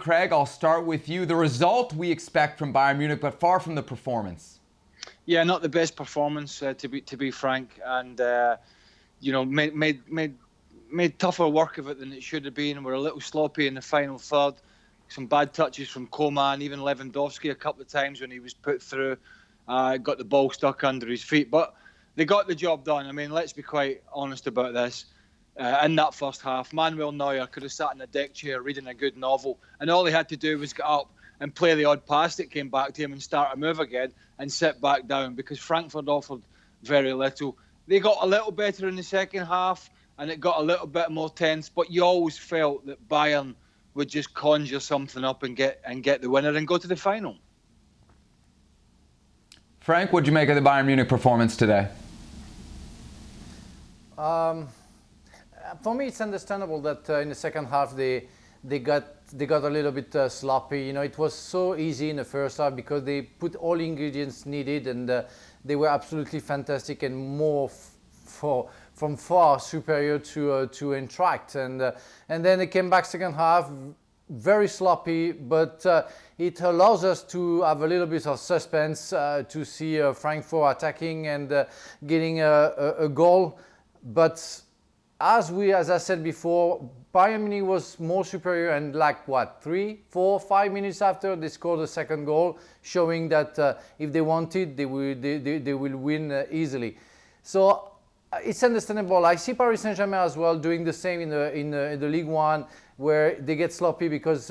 Craig, I'll start with you. The result we expect from Bayern Munich, but far from the performance. Yeah, not the best performance, to be frank, and made tougher work of it than it should have been. We're a little sloppy in the final third. Some bad touches from Coman, even Lewandowski a couple of times when he was put through, got the ball stuck under his feet. But they got the job done. I mean, let's be quite honest about this. In that first half, Manuel Neuer could have sat in a deck chair reading a good novel, and all he had to do was get up and play the odd pass that came back to him and start a move again and sit back down, because Frankfurt offered very little. They got a little better in the second half and it got a little bit more tense, but you always felt that Bayern would just conjure something up and get the winner and go to the final. Frank, what did you make of the Bayern Munich performance today? For me, it's understandable that in the second half they got a little bit sloppy. You know, it was so easy in the first half because they put all the ingredients needed, and they were absolutely fantastic and more from far superior to Eintracht. And then they came back second half very sloppy, but it allows us to have a little bit of suspense to see Frankfurt attacking and getting a goal, but as I said before, Bayern Munich was more superior, and like 3, 4, 5 minutes after they scored the second goal, showing that if they wanted, they will win easily. So it's understandable. I see Paris Saint-Germain as well doing the same in the League One, where they get sloppy because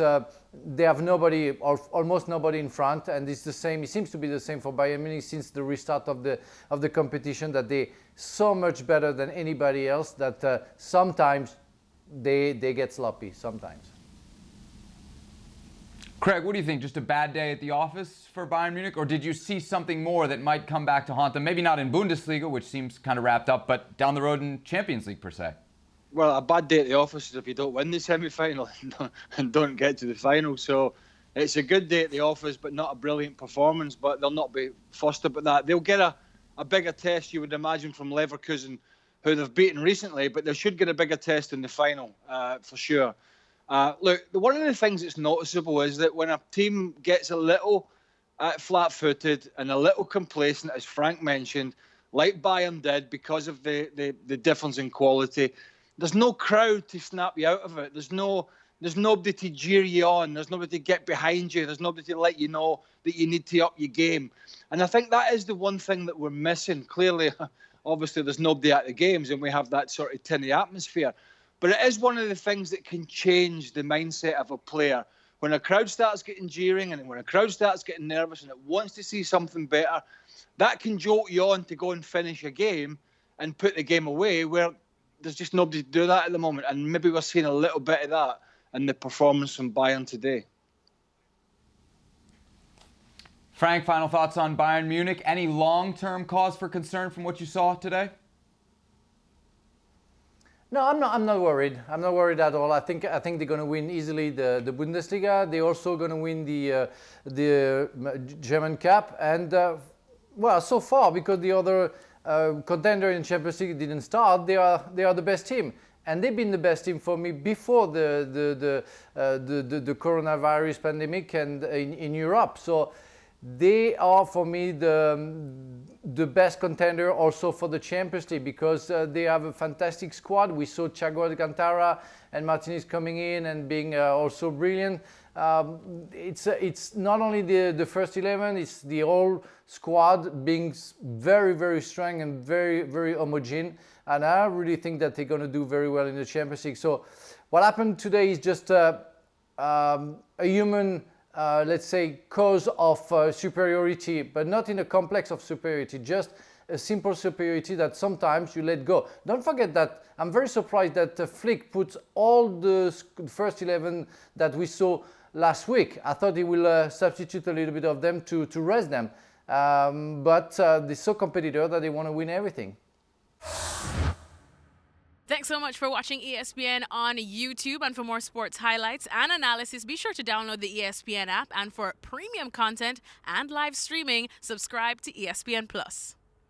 they have nobody or almost nobody in front, and it's the same. It seems to be the same for Bayern Munich since the restart of the competition, that they so much better than anybody else that sometimes they get sloppy sometimes. Craig, what do you think? Just a bad day at the office for Bayern Munich, or did you see something more that might come back to haunt them? Maybe not in Bundesliga, which seems kind of wrapped up, but down the road in Champions League per se. Well, a bad day at the office is if you don't win the semi-final and don't get to the final. So it's a good day at the office, but not a brilliant performance. But they'll not be fussed about that. They'll get a bigger test, you would imagine, from Leverkusen, who they've beaten recently. But they should get a bigger test in the final, for sure. Look, one of the things that's noticeable is that when a team gets a little flat-footed and a little complacent, as Frank mentioned, like Bayern did because of the difference in quality, there's no crowd to snap you out of it. There's nobody to jeer you on. There's nobody to get behind you. There's nobody to let you know that you need to up your game. And I think that is the one thing that we're missing. Clearly, obviously, there's nobody at the games and we have that sort of tinny atmosphere. But it is one of the things that can change the mindset of a player. When a crowd starts getting jeering and when a crowd starts getting nervous and it wants to see something better, that can jolt you on to go and finish a game and put the game away, where there's just nobody to do that at the moment. And maybe we're seeing a little bit of that in the performance from Bayern today. Frank, final thoughts on Bayern Munich? Any long-term cause for concern from what you saw today? No, I'm not worried. I'm not worried at all. I think they're going to win easily the Bundesliga. They're also going to win the German Cup. And well, so far, because the other contender in Champions League didn't start, they are the best team, and they've been the best team for me before the coronavirus pandemic and in Europe. So they are for me the best contender also for the Champions League, because they have a fantastic squad. We saw Thiago Alcantara and Martinez coming in and being also brilliant. It's not only the first 11, it's the whole squad being very, very strong and very, very homogeneous. And I really think that they're going to do very well in the Champions League. So what happened today is just a human, let's say, cause of superiority, but not in a complex of superiority, just a simple superiority that sometimes you let go. Don't forget that I'm very surprised that Flick puts all the first 11 that we saw last week. I thought he will substitute a little bit of them to rest them. But they're so competitive that they want to win everything. Thanks so much for watching ESPN on YouTube. And for more sports highlights and analysis, be sure to download the ESPN app. And for premium content and live streaming, subscribe to ESPN Plus.